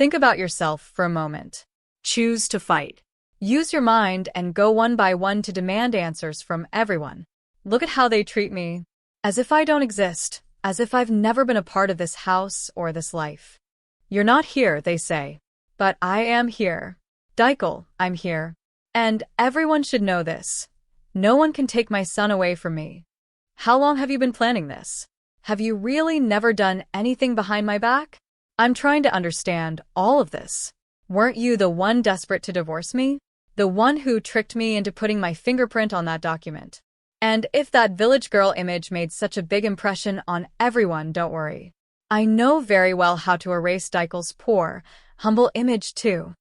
Think about yourself for a moment. Choose to fight. Use your mind and go one by one to demand answers from everyone. Look at how they treat me. As if I don't exist. As if I've never been a part of this house or this life. You're not here, they say. But I am here. Daikel, I'm here. And everyone should know this. No one can take my son away from me. How long have you been planning this? Have you really never done anything behind my back? I'm trying to understand all of this. Weren't you the one desperate to divorce me? The one who tricked me into putting my fingerprint on that document? And if that village girl image made such a big impression on everyone, don't worry. I know very well how to erase Daikel's poor, humble image too.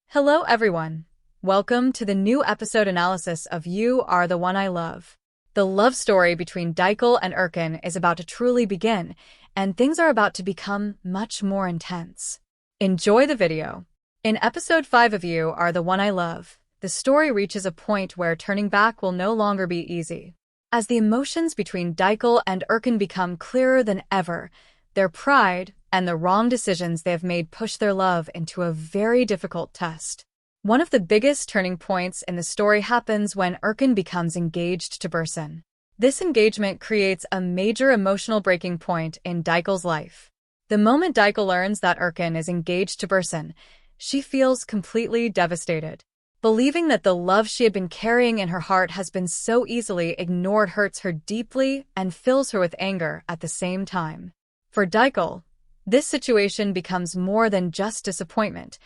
Hello everyone. Welcome to the new episode analysis of You Are the One I Love. The love story between Daikel and Urkin is about to truly begin, and things are about to become much more intense. Enjoy the video. In episode 5 of You Are the One I Love, the story reaches a point where turning back will no longer be easy. As the emotions between Daikel and Urkin become clearer than ever, their pride and the wrong decisions they have made push their love into a very difficult test. One of the biggest turning points in the story happens when Urkin becomes engaged to Bursin. This engagement creates a major emotional breaking point in Daikel's life. The moment Daikel learns that Urkin is engaged to Bursin, she feels completely devastated. Believing that the love she had been carrying in her heart has been so easily ignored hurts her deeply and fills her with anger at the same time. For Daikel, this situation becomes more than just disappointment.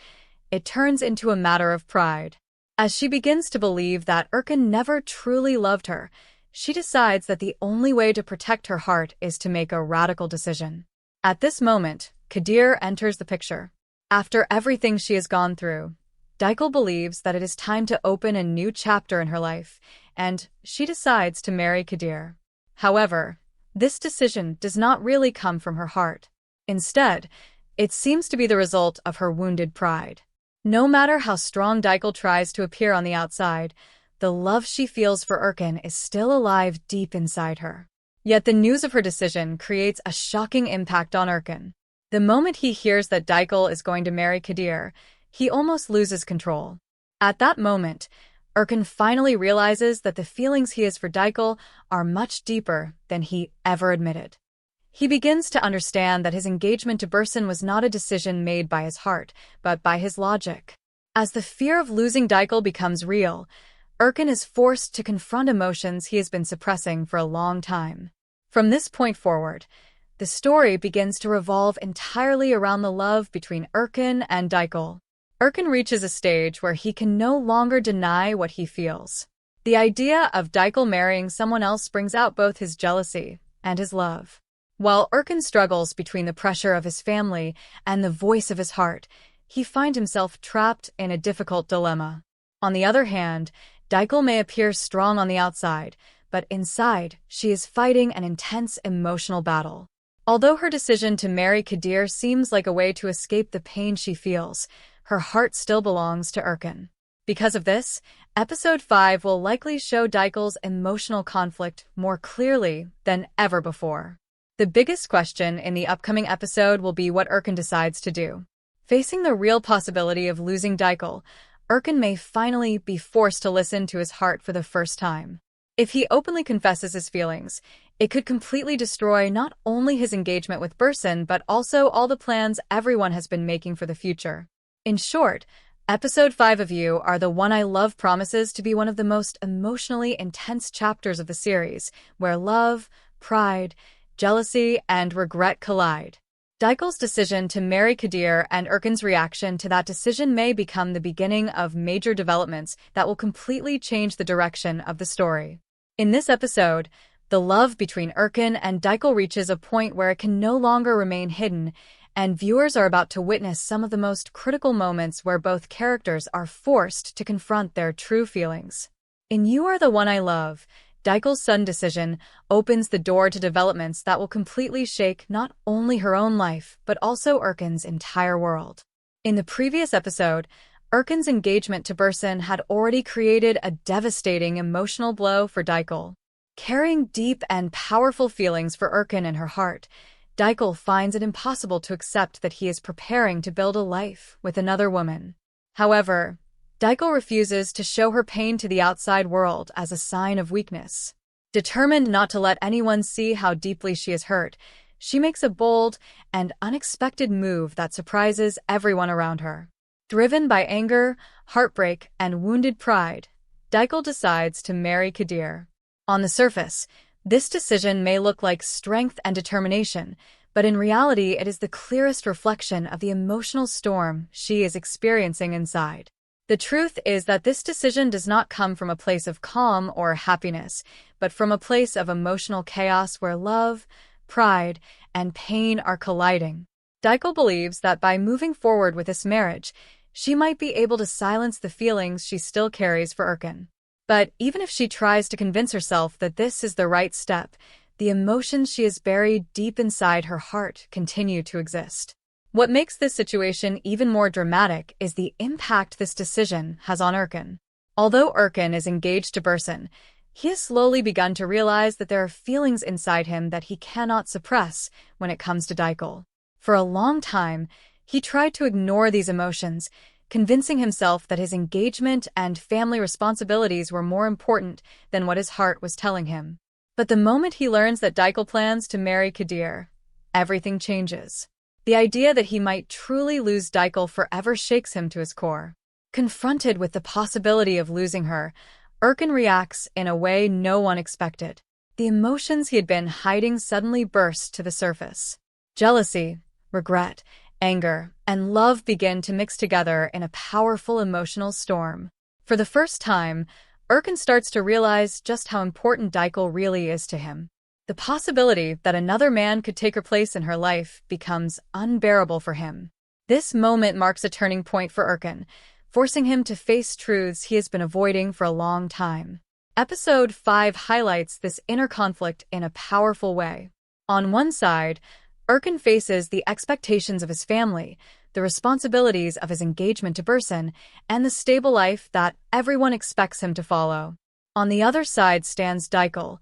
It turns into a matter of pride. As she begins to believe that Urkin never truly loved her, she decides that the only way to protect her heart is to make a radical decision. At this moment, Kadir enters the picture. After everything she has gone through, Daikel believes that it is time to open a new chapter in her life, and she decides to marry Kadir. However, this decision does not really come from her heart. Instead, it seems to be the result of her wounded pride. No matter how strong Daikel tries to appear on the outside, the love she feels for Urkin is still alive deep inside her. Yet the news of her decision creates a shocking impact on Urkin. The moment he hears that Daikel is going to marry Kadir, he almost loses control. At that moment, Urkin finally realizes that the feelings he has for Daikel are much deeper than he ever admitted. He begins to understand that his engagement to Bursin was not a decision made by his heart, but by his logic. As the fear of losing Daikel becomes real, Urkin is forced to confront emotions he has been suppressing for a long time. From this point forward, the story begins to revolve entirely around the love between Urkin and Daikel. Urkin reaches a stage where he can no longer deny what he feels. The idea of Daikel marrying someone else brings out both his jealousy and his love. While Urkin struggles between the pressure of his family and the voice of his heart, he finds himself trapped in a difficult dilemma. On the other hand, Daikel may appear strong on the outside, but inside, she is fighting an intense emotional battle. Although her decision to marry Kadir seems like a way to escape the pain she feels, her heart still belongs to Urkin. Because of this, episode 5 will likely show Daikel's emotional conflict more clearly than ever before. The biggest question in the upcoming episode will be what Urkin decides to do. Facing the real possibility of losing Daikel, Urkin may finally be forced to listen to his heart for the first time. If he openly confesses his feelings, it could completely destroy not only his engagement with Bursin but also all the plans everyone has been making for the future. In short, episode 5 of You Are the One I Love promises to be one of the most emotionally intense chapters of the series, where love, pride, jealousy, and regret collide. Daikel's decision to marry Kadir and Urkin's reaction to that decision may become the beginning of major developments that will completely change the direction of the story. In this episode, the love between Urkin and Daikel reaches a point where it can no longer remain hidden, and viewers are about to witness some of the most critical moments where both characters are forced to confront their true feelings. In You Are the One I Love, Daikel's sudden decision opens the door to developments that will completely shake not only her own life, but also Urkin's entire world. In the previous episode, Urkin's engagement to Bursin had already created a devastating emotional blow for Daikel. Carrying deep and powerful feelings for Urkin in her heart, Daikel finds it impossible to accept that he is preparing to build a life with another woman. However, Daikel refuses to show her pain to the outside world as a sign of weakness. Determined not to let anyone see how deeply she is hurt, she makes a bold and unexpected move that surprises everyone around her. Driven by anger, heartbreak, and wounded pride, Daikel decides to marry Kadir. On the surface, this decision may look like strength and determination, but in reality it is the clearest reflection of the emotional storm she is experiencing inside. The truth is that this decision does not come from a place of calm or happiness, but from a place of emotional chaos where love, pride, and pain are colliding. Daikel believes that by moving forward with this marriage, she might be able to silence the feelings she still carries for Urkin. But even if she tries to convince herself that this is the right step, the emotions she has buried deep inside her heart continue to exist. What makes this situation even more dramatic is the impact this decision has on Urkin. Although Urkin is engaged to Bursun, he has slowly begun to realize that there are feelings inside him that he cannot suppress when it comes to Daikel. For a long time, he tried to ignore these emotions, convincing himself that his engagement and family responsibilities were more important than what his heart was telling him. But the moment he learns that Daikel plans to marry Kadir, everything changes. The idea that he might truly lose Daikel forever shakes him to his core. Confronted with the possibility of losing her, Urkin reacts in a way no one expected. The emotions he had been hiding suddenly burst to the surface. Jealousy, regret, anger, and love begin to mix together in a powerful emotional storm. For the first time, Urkin starts to realize just how important Daikel really is to him. The possibility that another man could take her place in her life becomes unbearable for him. This moment marks a turning point for Urkin, forcing him to face truths he has been avoiding for a long time. Episode 5 highlights this inner conflict in a powerful way. On one side, Urkin faces the expectations of his family, the responsibilities of his engagement to Bursun, and the stable life that everyone expects him to follow. On the other side stands Daikel,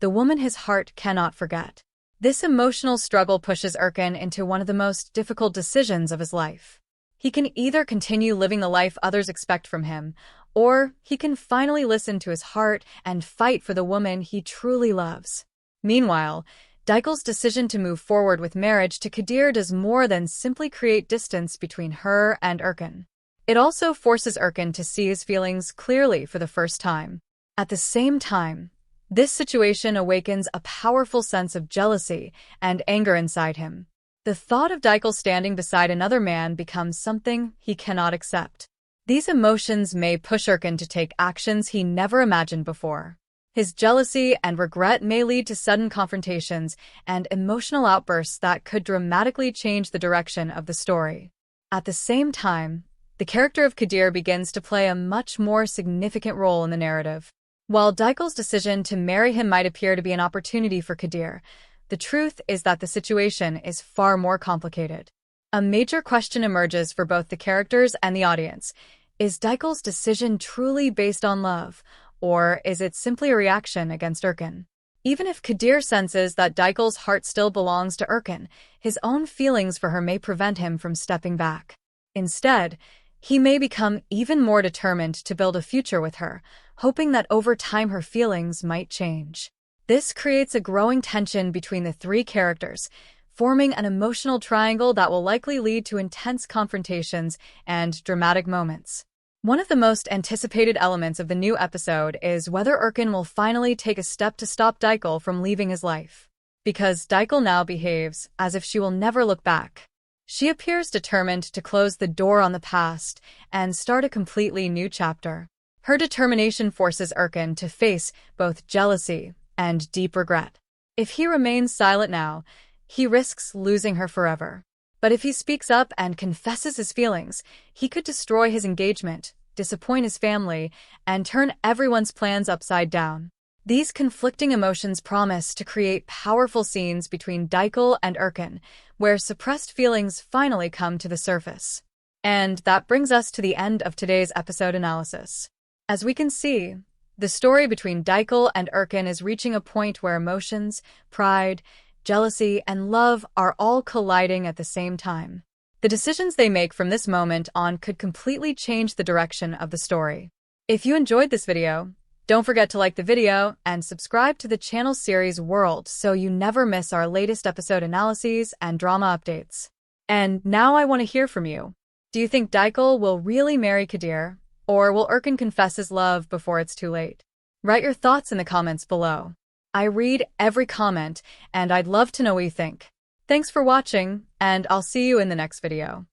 the woman his heart cannot forget. This emotional struggle pushes Urkin into one of the most difficult decisions of his life. He can either continue living the life others expect from him, or he can finally listen to his heart and fight for the woman he truly loves. Meanwhile, Daikel's decision to move forward with marriage to Kadir does more than simply create distance between her and Urkin. It also forces Urkin to see his feelings clearly for the first time. At the same time, this situation awakens a powerful sense of jealousy and anger inside him. The thought of Daikel standing beside another man becomes something he cannot accept. These emotions may push Urkin to take actions he never imagined before. His jealousy and regret may lead to sudden confrontations and emotional outbursts that could dramatically change the direction of the story. At the same time, the character of Kadir begins to play a much more significant role in the narrative. While Daikel's decision to marry him might appear to be an opportunity for Kadir, the truth is that the situation is far more complicated. A major question emerges for both the characters and the audience. Is Daikel's decision truly based on love, or is it simply a reaction against Urkin? Even if Kadir senses that Daikel's heart still belongs to Urkin, his own feelings for her may prevent him from stepping back. Instead, he may become even more determined to build a future with her, hoping that over time her feelings might change. This creates a growing tension between the three characters, forming an emotional triangle that will likely lead to intense confrontations and dramatic moments. One of the most anticipated elements of the new episode is whether Urkin will finally take a step to stop Daikel from leaving his life. Because Daikel now behaves as if she will never look back. She appears determined to close the door on the past and start a completely new chapter. Her determination forces Urkin to face both jealousy and deep regret. If he remains silent now, he risks losing her forever. But if he speaks up and confesses his feelings, he could destroy his engagement, disappoint his family, and turn everyone's plans upside down. These conflicting emotions promise to create powerful scenes between Daikel and Urkin, where suppressed feelings finally come to the surface. And that brings us to the end of today's episode analysis. As we can see, the story between Daikel and Urkin is reaching a point where emotions, pride, jealousy, and love are all colliding at the same time. The decisions they make from this moment on could completely change the direction of the story. If you enjoyed this video, don't forget to like the video and subscribe to the channel series World so you never miss our latest episode analyses and drama updates. And now I want to hear from you. Do you think Daikel will really marry Kadir, or will Urkin confess his love before it's too late? Write your thoughts in the comments below. I read every comment, and I'd love to know what you think. Thanks for watching, and I'll see you in the next video.